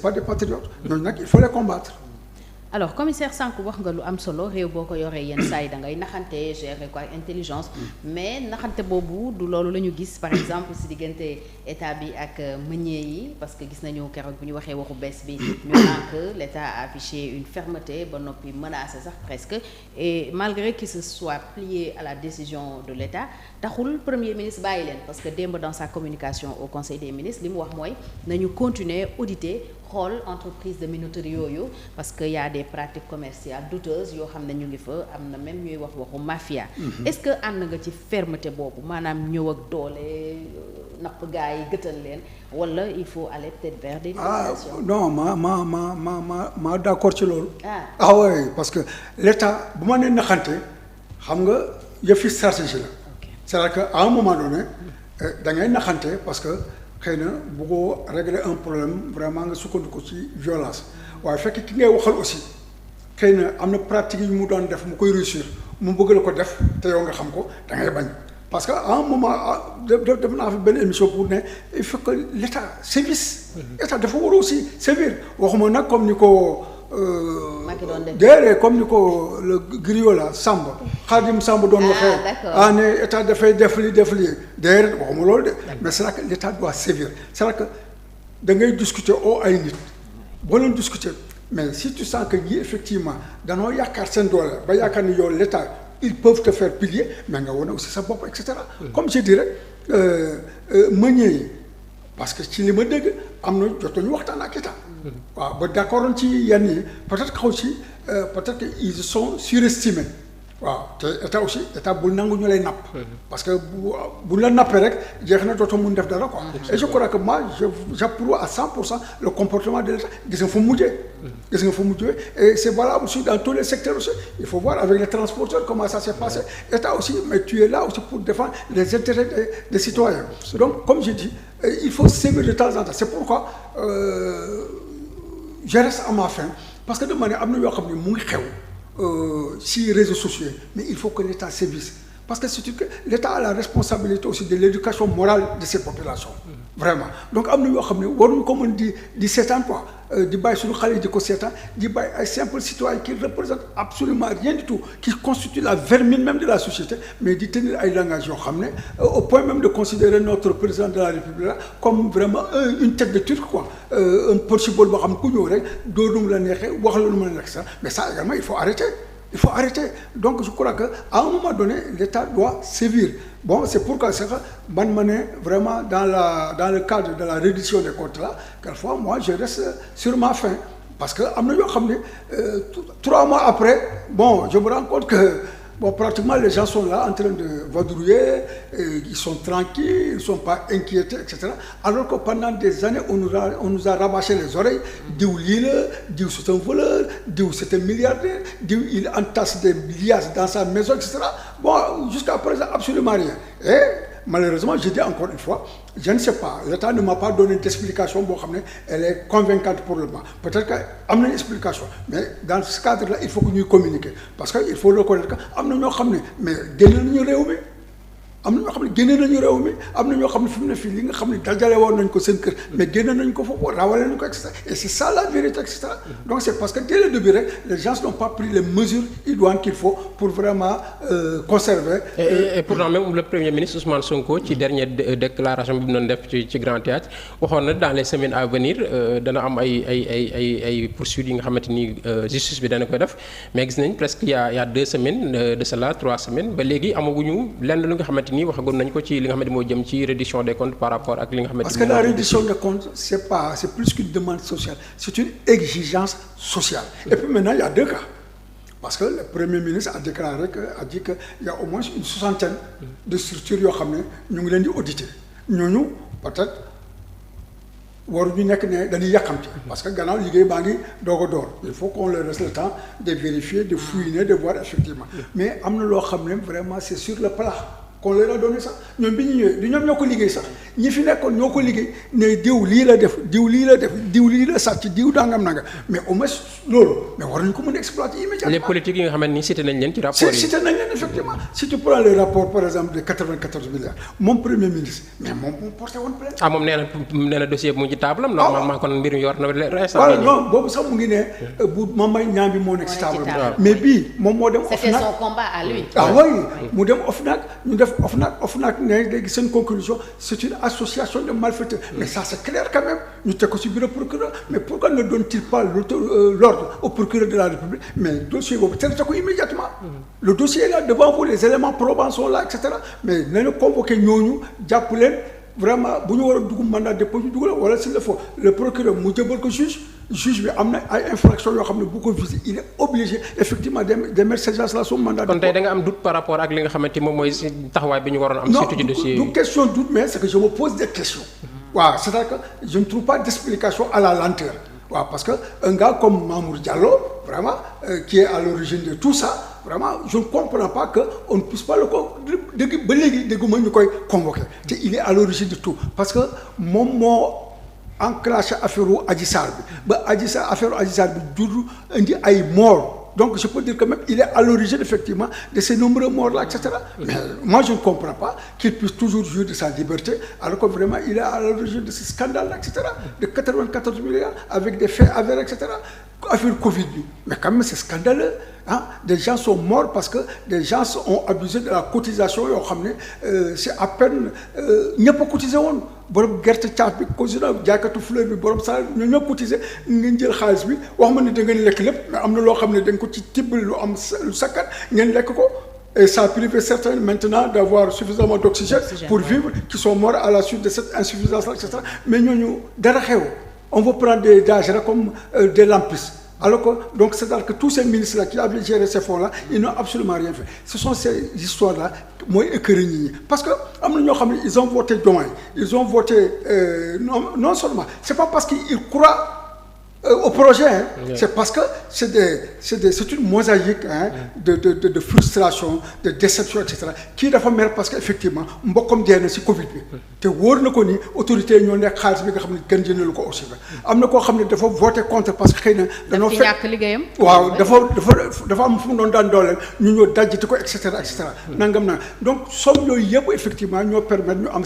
c'est pas des patriotes ñooñu nag il faut les combattre. alors commissaire sànq wax nga lu am solo réew boo ko yoree yenn saa yi da ngay naxante gérer ko ak intelligence mais naxante boobu du loolu la ñu gis par exemple si diggante état bi ak meunier yi parce que gis nañu keroog bu ñu waxee waxu bees bi ñu naan que l'état a affiché une fermeté ba noppi menacé sax presque et malgré qu'il se soit plié à la décision de l'état taxul premier ministre bàyyi leen parce que démb dans sa communication au conseil des ministres li mu wax mooy nañu continuer auditer xool entreprise de minoterie yooyu parce que y a des pratiques commerciales douteuses yoo xam ne ñu ngi fa am na même ñuy wax waxu mafia. Est-ce que ànd nga ci fermeté boobu maanaam ñëw ak doole napp gaa yi gëtal leen wala il faut aller peut-être vers des négociations. Non ma d'accord ci loolu. Oui parce que l'État bu ma nee naxante xam nga yëfi stratégie la. C'est-à-dire qu'à un moment donné da ngay naxante parce que. xëy na bëggoo régler un problème vraiment nga sukkandiku ci violence waaye fekk ki ngay waxal aussi xëy na am na pratique yi mu doon def mu koy réussir mu bëgg la ko def te yow nga xam ko da ngay bañ parce que à un moment def naa fi benn émission pour ne il faut que l'État sévisse. État dafa war aussi sévir waxuma nag comme ni ko. déedéet comme ni ko le griot la Samba Khadim Samba doon waxee ne état dafay def lii déedéet waxuma loolu de mais c'est là que l'état doit sévir c'est là que da ngay discuter ay nit boo leen discuter mais si tu sens que ñii effectivement danoo yaakaar seen doole ba yaakaar ni yow l'état ils peuvent te faire pilier mais nga wane aussi sa bopp et cetera comme je dirais meunier yi parce que ci li ma dégg am na jotuñu waxtaan ak état waaw ba d'accord ci yenn yi peut-être que aussi peut-être que ils sont surestimés waaw te état aussi état bul nangu ñu lay napp parce que bu la nappee rek jeex na dootoo mun def dara quoi et je crois que moi j'approuve à 100% le comportement de l'état gis nga fu mujjee et c'est valable aussi dans tous les secteurs aussi il faut voir avec les transporteurs comment ça s'est passé état aussi mais tu es là aussi pour défendre les intérêts des citoyens donc comme je dis il faut sévir de temps en temps c'est pourquoi je reste à ma faim parce que dama ne am na yoo xam ne mu ngi xew ci réseaux sociaux mais il faut que l'État sévisse parce que surtout que l'État a la responsabilité aussi de l'éducation morale de ses populations vraiment donc am na yoo xam ne waruñu ko mën di seetaan quoi di bàyyi suñu xale yi di ko seetaan di bàyyi ay simples citoyens qui représentent absolument rien du tout qui constituent la vermine même de la société mais di tenir ay langage yoo xam ne au point même de considérer notre président de la République là comme vraiment une tête de turc quoi un porte-parole boo xam ne ku ñëw rek doonum la neexee wax la lu mën a nekk sax mais ça également il faut arrêter donc je crois que à un moment donné l'État doit sévir bon c'est pourquoi c'est que man ma ne vraiment dans le cadre de la reddition des comptes là quelquefois moi je reste sur ma faim parce que am na yoo xam ne 3 mois après bon je me rends compte que bon pratiquement les gens sont là en train de vadrouiller ils sont tranquilles ils sont pas inquiétés etc alors que pendant des années on nous a rabâché les oreilles diw lii la diw c'est un voleur diw c'est un milliardaire diw il entasse des liasses dans sa maison etc bon jusqu'à présent absolument rien et malheureusement je dis encore une fois je ne sais pas l'État ne m'a pas donné d'explication boo xam ne elle est convaincante pour le moment peut-être que am nañu explication mais dans ce cadre-là il faut que ñuy communiquer parce que il faut reconnaître que am na ñoo xam ne mais génn nañu réew mi am na ñoo xam ne génne nañu réew mi am na ñoo xam ne fi mu ne fii li nga xam ne dajale woon nañ ko seen kër mais génne nañ ko foofu rawale nañ ko et cetera et c'est ça la vérité et cetera donc c'est parce que dès le début rek les gens n'ont pas pris les mesures idoines qu'il faut pour vraiment conserver. Et pourtant même le premier ministre Ousmane Sonko ci dernière déclaration bi mu doon def ci Grand Théâtre waxoon na dans les semaines à venir dana am ay poursuites yi nga xamante ni justice bi dana koy def mais gis nañ presque il y a 2 semaines de cela 3 semaines ba léegi amaguñu lenn lu nga xamante ni waxagoon nañ ko ci li nga xamante moo jëm ci reddition des comptes par rapport ak li nga xamante parce que la reddition des comptes c'est plus qu'une demande sociale c'est une exigence sociale et puis maintenant il y a 2 cas parce que le premier ministre a déclaré a dit que il y a au moins une 60aine de structures yoo xam ne ñu ngi leen di auditer ñooñu peut-être waruñu nekk ne dañuy yàqamti parce que gannaaw liggéey baa ngi doog a door il faut qu'on leur laisse le temps de vérifier de fouiner de voir effectivement mais am na loo xam ne vraiment c'est sur le plat qu'on leur a donné sax ñoom bi ñu ñëwee du ñoom ñoo ko liggéey sax ñi fi nekkoon ñoo ko liggéey ne diw lii la def diw lii la def diw lii la sàcc diw dangam nanga mais au moins loolu mais war nañu ko mën a exploiter immédiatement. les politiques yi nga xamante ni cité nañ leen ci rapport yi. cité nañ leen effectivement si tu prends le rapport par exemple de 94 milliards moom premier ministre mais moom moo porté woon plainte. ah moom nee na dossier bi mu ngi ci table am. normalement kon mbir mi yor na voilà non boobu sax mu ngi ne bu Mame Mbaye Niang bi moo nekk ci table mais bii moom moo dem. c'était son combat à lui. ah oui mu dem OFNAC ñu def OFNAC ne léegi seen conclusion c'est une association de malfaiteurs mais ça c'est clair quand même ñu teg ko ci bureau procureur mais pourquoi ne donne-t-il pas l'ordre au procureur de la République mais dossier boobu traité ko immédiatement le dossier est là devant vous les éléments probants sont là et cetera mais nañu convoqué ñooñu jàpp leen vraiment bu ñu war a dugg mandat de dépôt ñu dugal wala s'il le faut le procureur mu jëbal ko juge bi am na ay infractions yoo xam ne bu ko visé il est obligé effectivement de mettre ces gens-là sous mandat de dépôt. kon tey da nga am doute par rapport ak li nga xamante moom mooy taxawaay bi ñu waroon am. surtout ci dossier non du question doute mais c'est que je me pose des questions. waaw c'est-à-dire que je ne trouve pas d'explication à la lenteur. waaw parce que un gars comme Mamour Diallo vraiment qui est à l'origine de tout ça vraiment je ne comprends pas que on ne puisse pas le ko dégg ba léegi dégguma ñu koy convoquer te il est à l'origine de tout parce que moom moo enclenché affaire u Adji Sarr bi ba affaire Adji Sarr bi jur indi ay morts donc je peux dire que même il est à l'origine effectivement de ces nombreux morts là et cetera mais moi je ne comprends pas qu'il puisse toujours jouir de sa liberté alors que vraiment il est à l'origine de ce scandale là et cetera de 94 milliards avec des faits avérés et cetera affaire Covid bi mais quand même c'est scandaleux ah des gens sont morts parce que des gens ont abusé de la cotisation yoo xam ne c'est à peine ñëpp a cotisé woon borom gerte caaf bi cotisé jaaykatu fleur bi borom saa ñoo ñëpp cotisé ngeen jël xaalis bi wax ma ne da ngeen lekk lépp mais am na loo xam ne da nga ko ci tibb lu am lu sakkat ngeen lekk ko et ça a privé certains maintenant d'avoir suffisamment d'oxygène pour vivre qui sont morts à la suite de cette insuffisance là et cetera mais ñooñu dara xew on veut prendre des DAGE comme des lampistes alors que donc c'est-à-dire que tous ces ministres-là qui avaient géré ces fonds-là ils n'ont absolument rien fait ce sont ces histoires-là mooy écœuré nit ñi parce que am na ñoo xam ne ils ont voté Diomaye ils ont voté non seulement c'est pas parce qu'ils croient au projet c'est parce que c'est une mosaïque de frustration de déception et cetera kii dafa mer parce que effectivement mbokkam dee na ci Covid bi te wóor na ko ni autorités yi ñoo nekk xaalis bi nga xam ne kenn jëndalu ko aussi am na koo xam ne dafa voté contre parce que xëy na dañoo fekk ñàkk liggéeyam waaw dafa am fu mu doon daan dooleel ñu ñëw dajjati ko et cetera nangam na donc somme yooyu yëpp effectivement ñoo permettre ñu am